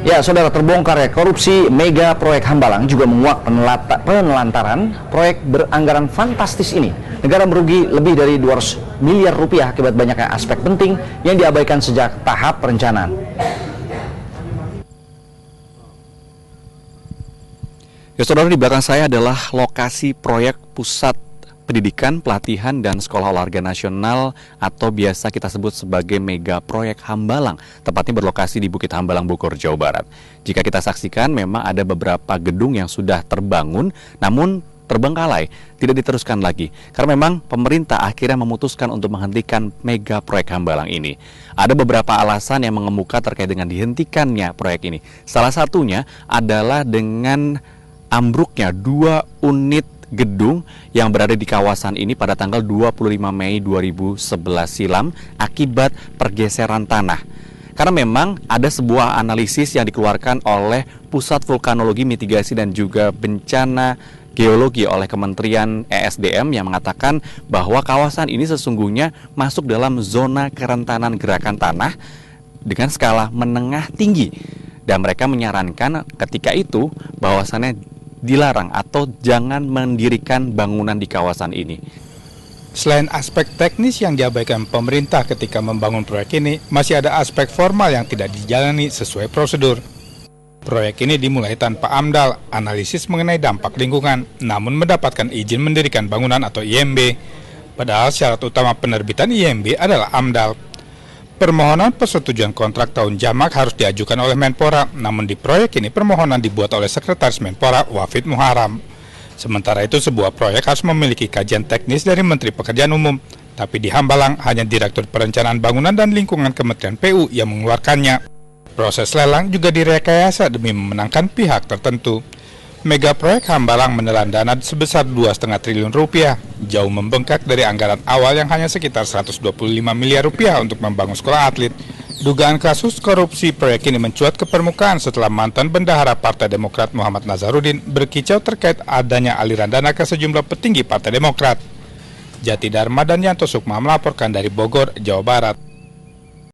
Ya, saudara, terbongkar ya korupsi mega proyek Hambalang juga menguak penelantaran proyek beranggaran fantastis ini. Negara merugi lebih dari 200 miliar rupiah akibat banyaknya aspek penting yang diabaikan sejak tahap perencanaan. Ya, saudara, di belakang saya adalah lokasi proyek pusat pendidikan, pelatihan, dan sekolah olahraga nasional atau biasa kita sebut sebagai mega proyek Hambalang, tepatnya berlokasi di Bukit Hambalang, Bogor, Jawa Barat. Jika kita saksikan, memang ada beberapa gedung yang sudah terbangun, namun terbengkalai, tidak diteruskan lagi. Karena memang pemerintah akhirnya memutuskan untuk menghentikan mega proyek Hambalang ini. Ada beberapa alasan yang mengemuka terkait dengan dihentikannya proyek ini. Salah satunya adalah dengan ambruknya 2 unit gedung yang berada di kawasan ini pada tanggal 25 Mei 2011 silam akibat pergeseran tanah. Karena memang ada sebuah analisis yang dikeluarkan oleh Pusat Vulkanologi, Mitigasi, dan juga Bencana Geologi oleh Kementerian ESDM yang mengatakan bahwa kawasan ini sesungguhnya masuk dalam zona kerentanan gerakan tanah dengan skala menengah tinggi. Dan mereka menyarankan ketika itu bahwasannya dilarang atau jangan mendirikan bangunan di kawasan ini. Selain aspek teknis yang diabaikan pemerintah ketika membangun proyek ini, masih ada aspek formal yang tidak dijalani sesuai prosedur. Proyek ini dimulai tanpa AMDAL, analisis mengenai dampak lingkungan, namun mendapatkan izin mendirikan bangunan atau IMB. Padahal syarat utama penerbitan IMB adalah AMDAL. Permohonan persetujuan kontrak tahun jamak harus diajukan oleh Menpora, namun di proyek ini permohonan dibuat oleh Sekretaris Menpora Wafid Muharam. Sementara itu sebuah proyek harus memiliki kajian teknis dari Menteri Pekerjaan Umum, tapi di Hambalang hanya Direktur Perencanaan Bangunan dan Lingkungan Kementerian PU yang mengeluarkannya. Proses lelang juga direkayasa demi memenangkan pihak tertentu. Mega proyek Hambalang menelan dana sebesar 2,5 triliun rupiah, jauh membengkak dari anggaran awal yang hanya sekitar 125 miliar rupiah untuk membangun sekolah atlet. Dugaan kasus korupsi proyek ini mencuat ke permukaan setelah mantan bendahara Partai Demokrat Muhammad Nazarudin berkicau terkait adanya aliran dana ke sejumlah petinggi Partai Demokrat. Jati Dharma dan Yanto Sukma melaporkan dari Bogor, Jawa Barat.